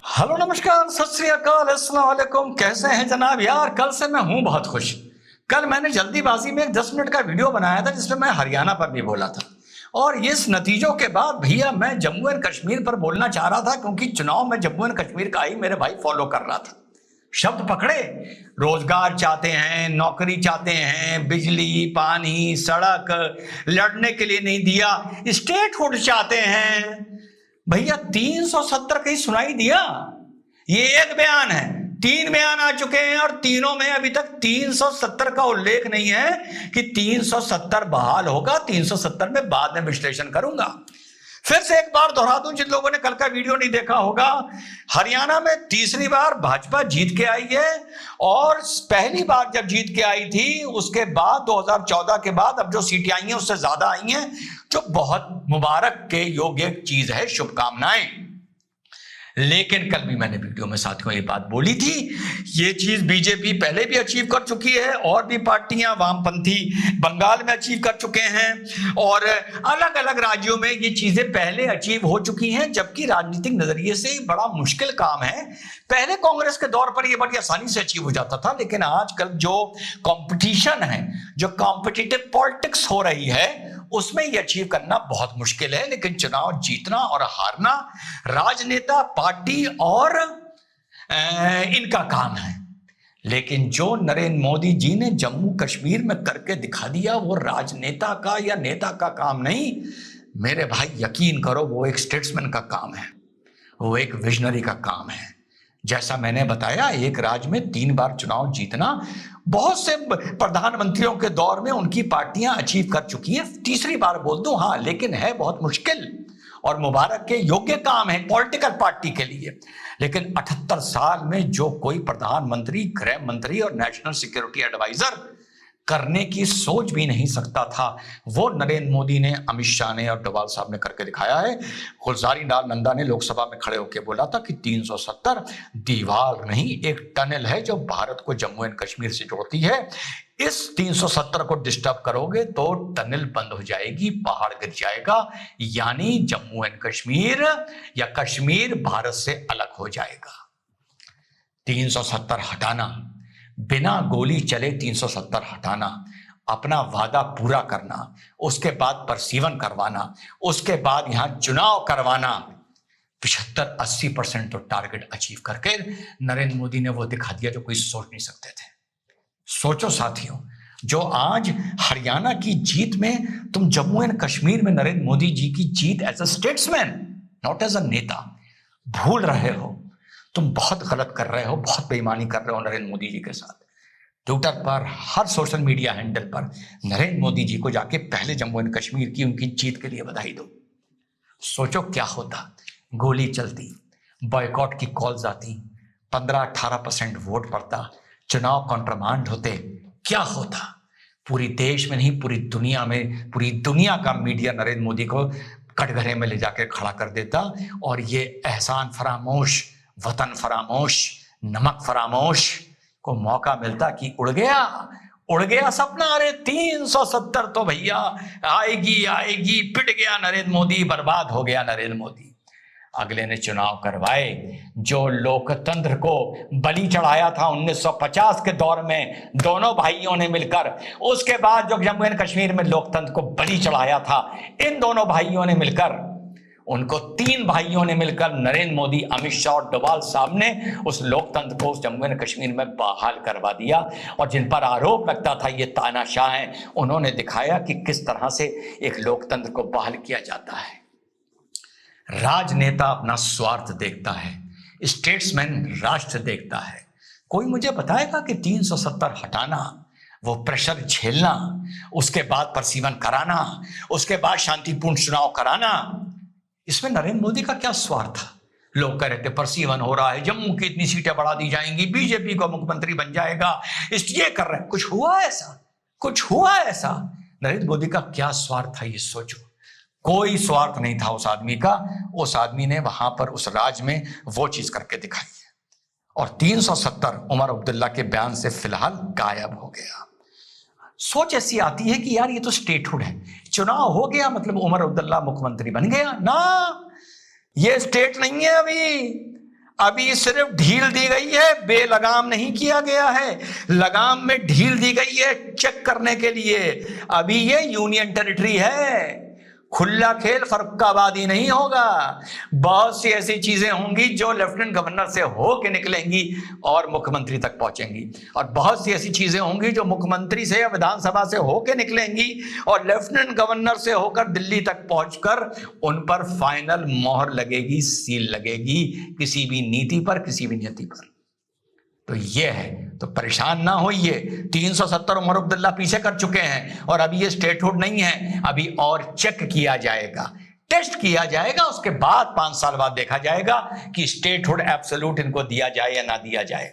Hello नमस्कार सत श्री अकाल अस्सलाम वालेकुम। कैसे हैं जनाब? यार कल से मैं हूं बहुत खुश। कल मैंने जल्दीबाजी में 10 मिनट का वीडियो बनाया था जिसमें मैं हरियाणा पर भी बोला था, और इस नतीजों के बाद भैया मैं जम्मू एंड कश्मीर पर बोलना चाह रहा था, क्योंकि चुनाव में जम्मू एंड कश्मीर का ही मेरे भाई फॉलो कर रहा था। शब्द पकड़े, रोजगार चाहते हैं, नौकरी चाहते हैं, बिजली पानी सड़क लड़ने के लिए नहीं दिया, स्टेटहुड चाहते हैं। भैया 370 कहीं सुनाई दिया? ये एक बयान है, 3 बयान आ चुके हैं और तीनों में अभी तक 370 का उल्लेख नहीं है कि 370 बहाल होगा। 370 में बाद में विश्लेषण करूंगा। फिर से एक बार दोहरा दूं, जिन लोगों ने कल का वीडियो नहीं देखा होगा, हरियाणा में तीसरी बार भाजपा जीत के आई है, और पहली बार जब जीत के आई थी उसके बाद 2014 के बाद अब जो सीटें आई हैं उससे ज्यादा आई हैं, जो बहुत मुबारक के योग्य चीज है। शुभकामनाएं। लेकिन कल भी मैंने वीडियो में साथियों ये बात बोली थी, ये चीज बीजेपी पहले भी अचीव कर चुकी है, और भी पार्टियां वामपंथी बंगाल में अचीव कर चुके हैं, और अलग अलग राज्यों में ये चीजें पहले अचीव हो चुकी हैं। जबकि राजनीतिक नजरिए से बड़ा मुश्किल काम है। पहले कांग्रेस के दौर पर यह बड़ी आसानी से अचीव हो जाता था, लेकिन आजकल जो कंपटीशन है, जो कॉम्पिटिटिव पॉलिटिक्स हो रही है, उसमें ये अचीव करना बहुत मुश्किल है। लेकिन चुनाव जीतना और हारना राजनेता, पार्टी और इनका काम है। लेकिन जो नरेंद्र मोदी जी ने जम्मू कश्मीर में करके दिखा दिया, वो राजनेता का या नेता का काम नहीं मेरे भाई, यकीन करो, वो एक स्टेट्समैन का काम है, वो एक विजनरी का काम है। जैसा मैंने बताया, एक राज्य में 3 बार चुनाव जीतना बहुत से प्रधानमंत्रियों के दौर में उनकी पार्टियां अचीव कर चुकी हैं। तीसरी बार बोल दूं, हाँ, लेकिन है बहुत मुश्किल और मुबारक के योग्य काम है पॉलिटिकल पार्टी के लिए। लेकिन 78 साल में जो कोई प्रधानमंत्री, गृह मंत्री और नेशनल सिक्योरिटी एडवाइजर करने की सोच भी नहीं सकता था, वो नरेंद्र मोदी ने, अमित शाह ने और डोभाल साहब ने करके दिखाया है। गुलजारी लाल नंदा ने लोकसभा में खड़े होकर बोला था कि 370 दीवार नहीं, एक टनल है जो भारत को जम्मू एंड कश्मीर से जोड़ती है। इस 370 को डिस्टर्ब करोगे तो टनल बंद हो जाएगी, पहाड़ गिर जाएगा, यानी जम्मू एंड कश्मीर या कश्मीर भारत से अलग हो जाएगा। 370 हटाना, बिना गोली चले 370 हटाना, अपना वादा पूरा करना, उसके बाद परसीवन करवाना, उसके बाद यहां चुनाव करवाना, 75-80% तो टारगेट अचीव करके नरेंद्र मोदी ने वो दिखा दिया जो कोई सोच नहीं सकते थे। सोचो साथियों, जो आज हरियाणा की जीत में तुम जम्मू एंड कश्मीर में नरेंद्र मोदी जी की जीत as a statesman, not as a neta, भूल रहे हो। तुम बहुत गलत कर रहे हो, बहुत बेईमानी कर रहे हो नरेंद्र मोदी जी के साथ। ट्विटर पर, हर सोशल मीडिया हैंडल पर नरेंद्र मोदी जी को जाके पहले जम्मू एंड कश्मीर की उनकी जीत के लिए बधाई दो। सोचो क्या होता, गोली चलती, बॉयकॉट की कॉल्स आती, 15-18% वोट पड़ता, चुनाव कॉन्ट्रमांड होते, क्या होता? पूरी देश में नहीं, पूरी दुनिया में, पूरी दुनिया का मीडिया नरेंद्र मोदी को कटघरे में ले जाकर खड़ा कर देता, और ये एहसान फरामोश, वतन फरामोश, नमक फरामोश को मौका मिलता कि उड़ गया सपना। अरे 370 तो भैया आएगी आएगी, पिट गया नरेंद्र मोदी, बर्बाद हो गया नरेंद्र मोदी। अगले ने चुनाव करवाए, जो लोकतंत्र को बलि चढ़ाया था 1950 के दौर में दोनों भाइयों ने मिलकर, उसके बाद जो जम्मू एंड कश्मीर में लोकतंत्र को बलि चढ़ाया था इन दोनों भाइयों ने मिलकर, उनको 3 भाइयों ने मिलकर, नरेंद्र मोदी, अमित शाह और डोभाल साहब ने उस लोकतंत्र को जम्मू एंड कश्मीर में बहाल करवा दिया। और जिन पर आरोप लगता था ये तानाशाह हैं, उन्होंने दिखाया कि किस तरह से एक लोकतंत्र को बहाल किया जाता है। राजनेता अपना स्वार्थ देखता है, स्टेट्समैन राष्ट्र देखता है। कोई मुझे बताएगा कि 370 हटाना, वो प्रेशर झेलना, उसके बाद परसीवन कराना, उसके बाद शांतिपूर्ण चुनाव कराना, इसमें नरेंद्र मोदी का क्या स्वार्थ था? लोग कह रहे थे परसीवन हो रहा है, जम्मू की इतनी सीटें बढ़ा दी जाएंगी, बीजेपी को मुख्यमंत्री बन जाएगा, इसलिए कर रहे हैं। कुछ हुआ ऐसा? कुछ हुआ ऐसा? नरेंद्र मोदी का क्या स्वार्थ था, ये सोचो। कोई स्वार्थ नहीं था उस आदमी का। उस आदमी ने वहां पर उस राज्य में वो चीज करके दिखाई है। और 370 उमर अब्दुल्ला के बयान से फिलहाल गायब हो गया। सोच ऐसी आती है कि यार ये तो स्टेटहुड है, चुनाव हो गया मतलब उमर अब्दुल्ला मुख्यमंत्री बन गया ना, ये स्टेट नहीं है। अभी सिर्फ ढील दी गई है, बेलगाम नहीं किया गया है। लगाम में ढील दी गई है चेक करने के लिए। अभी ये यूनियन टेरिटरी है, खुला खेल फर्रुखाबादी नहीं होगा। बहुत सी ऐसी चीजें होंगी जो लेफ्टिनेंट गवर्नर से होके निकलेंगी और मुख्यमंत्री तक पहुंचेंगी, और बहुत सी ऐसी चीजें होंगी जो मुख्यमंत्री से या विधानसभा से होके निकलेंगी और लेफ्टिनेंट गवर्नर से होकर दिल्ली तक पहुंचकर उन पर फाइनल मोहर लगेगी, सील लगेगी किसी भी नीति पर, किसी भी नीति पर। तो ये है, तो परेशान ना होइए। 370 उमर अब्दुल्ला पीछे कर चुके हैं और अभी ये स्टेटहुड नहीं है, अभी और चेक किया जाएगा, टेस्ट किया जाएगा, उसके बाद 5 साल बाद देखा जाएगा कि स्टेटहुड एब्सोल्यूट इनको दिया जाए या ना दिया जाए।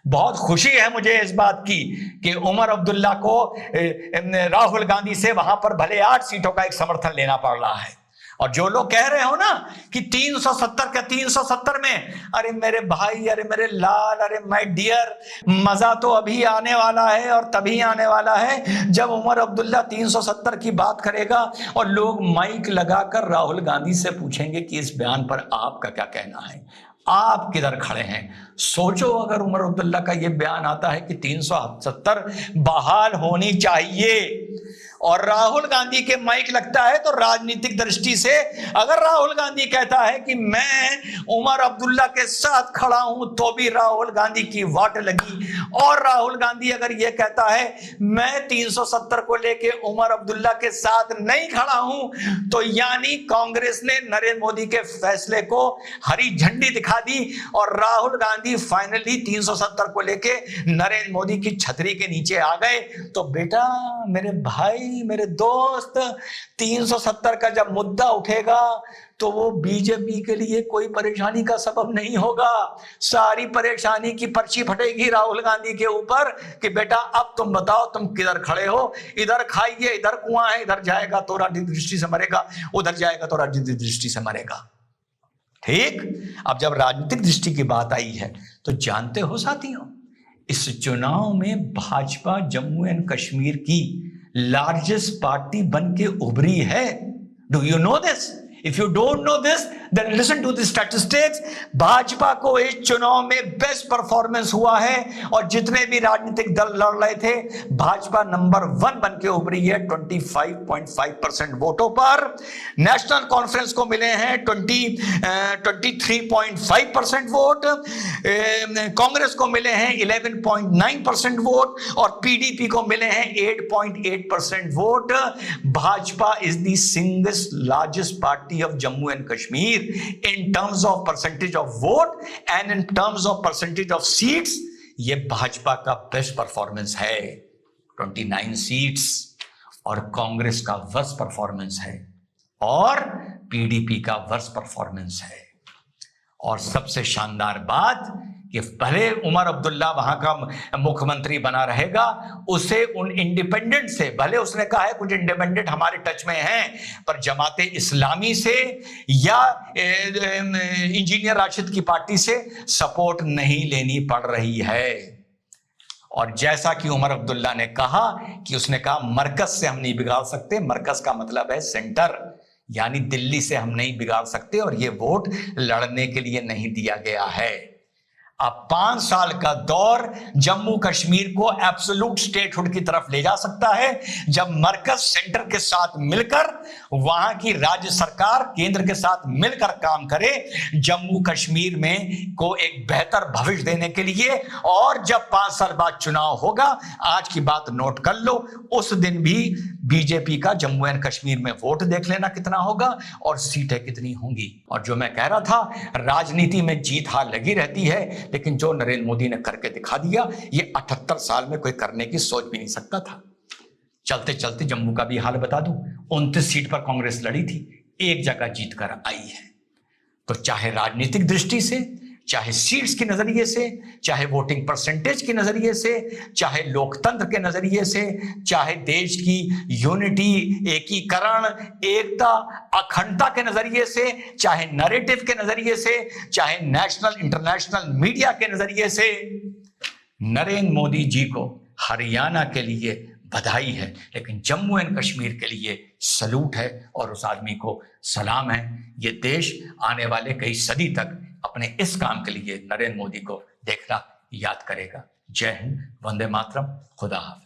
बहुत खुशी है मुझे इस बात की कि उमर अब्दुल्ला को राहुल गांधी से वहां पर भले 8 सीटों का एक समर्थन लेना पड़ रहा है। और जो लोग कह रहे हो ना कि 370 का 370 में, अरे मेरे भाई, अरे मेरे लाल, अरे माय डियर, मजा तो अभी आने वाला है और तभी आने वाला है जब उमर अब्दुल्ला 370 की बात करेगा और लोग माइक लगाकर राहुल गांधी से पूछेंगे कि इस बयान पर आपका क्या कहना है, आप किधर खड़े हैं। सोचो अगर उमर अब्दुल्ला का यह बयान आता है कि 370 बहाल होनी चाहिए और राहुल गांधी के माइक लगता है, तो राजनीतिक दृष्टि से अगर राहुल गांधी कहता है कि मैं उमर अब्दुल्ला के साथ खड़ा हूं तो भी राहुल गांधी की वाट लगी, और राहुल गांधी अगर यह कहता है मैं 370 को लेके उमर अब्दुल्ला के साथ नहीं खड़ा हूं, तो यानी कांग्रेस ने नरेंद्र मोदी के फैसले को हरी झंडी दिखा दी और राहुल गांधी फाइनली 370 को लेके नरेंद्र मोदी की छतरी के नीचे आ गए। तो बेटा, मेरे भाई, मेरे दोस्त, 370 का जब मुद्दा उठेगा तो वो बीजेपी के लिए कोई परेशानी का सबब नहीं होगा। सारी परेशानी की पर्ची फटेगी राहुल गांधी के ऊपर कि बेटा अब तुम बताओ तुम किधर खड़े हो, इधर खाइए, इधर कुआं है, इधर जाएगा तो राजनीतिक दृष्टि से मरेगा, उधर जाएगा तो राजनीतिक दृष्टि से मरेगा। ठीक, अब जब राजनीतिक दृष्टि की बात आई है तो जानते हो साथियों, इस चुनाव में भाजपा जम्मू एंड कश्मीर की लार्जेस्ट पार्टी बन के उभरी है। Do you know this? If you don't know this, then listen to the statistics. Bhajpa को इस चुनाव में बेस्ट परफॉर्मेंस हुआ है और जितने भी राजनीतिक दल लड़ रहे थे, भाजपा नंबर 1 बन के उभरी है 25.5% वोटों पर। नेशनल कॉन्फ्रेंस को मिले हैं 23.5% वोट, कांग्रेस को मिले हैं 11.9% वोट और पीडीपी को मिले हैं 8.8% vote. Bhajpa is the single largest party of Jammu and Kashmir in terms of percentage of vote and in terms of percentage of seats। ये भाजपा का बेस्ट परफॉर्मेंस है 29 सीट्स, और कांग्रेस का वर्स्ट परफॉर्मेंस है और पीडीपी का वर्स्ट परफॉर्मेंस है। और सबसे शानदार बात कि भले उमर अब्दुल्ला वहां का मुख्यमंत्री बना रहेगा, उसे उन इंडिपेंडेंट से, भले उसने कहा है कुछ इंडिपेंडेंट हमारे टच में हैं, पर जमाते इस्लामी से या इंजीनियर राशिद की पार्टी से सपोर्ट नहीं लेनी पड़ रही है। और जैसा कि उमर अब्दुल्ला ने कहा कि उसने कहा मरकज से हम नहीं बिगाड़ सकते, मरकज का मतलब है सेंटर, यानी दिल्ली से हम नहीं बिगाड़ सकते और ये वोट लड़ने के लिए नहीं दिया गया है। अब 5 साल का दौर जम्मू कश्मीर को एब्सोल्यूट स्टेटहुड की तरफ ले जा सकता है जब मरकज सेंटर के साथ मिलकर, वहां की राज्य सरकार केंद्र के साथ मिलकर काम करे जम्मू कश्मीर में को एक बेहतर भविष्य देने के लिए। और जब 5 साल बाद चुनाव होगा, आज की बात नोट कर लो, उस दिन भी बीजेपी का जम्मू एंड कश्मीर में वोट देख लेना कितना होगा और सीटें कितनी होंगी। और जो मैं कह रहा था, राजनीति में जीत हार लगी रहती है, लेकिन जो नरेंद्र मोदी ने करके दिखा दिया, ये 78 साल में कोई करने की सोच भी नहीं सकता था। चलते चलते जम्मू का भी हाल बता दूं, 29 सीट पर कांग्रेस लड़ी थी, एक जगह जीत कर आई है। तो चाहे राजनीतिक दृष्टि से, चाहे सीट्स के नजरिए से, चाहे वोटिंग परसेंटेज के नजरिए से, चाहे लोकतंत्र के नजरिए से, चाहे देश की यूनिटी, एकीकरण, एकता, अखंडता के नजरिए से, चाहे नैरेटिव के नजरिए से, चाहे नेशनल इंटरनेशनल मीडिया के नजरिए से, नरेंद्र मोदी जी को हरियाणा के लिए बधाई है, लेकिन जम्मू एंड कश्मीर के लिए सलूट है और उस आदमी को सलाम है। ये देश आने वाले कई सदी तक अपने इस काम के लिए नरेंद्र मोदी को देखना याद करेगा। जय हिंद, वंदे मातरम, खुदा हाफिज।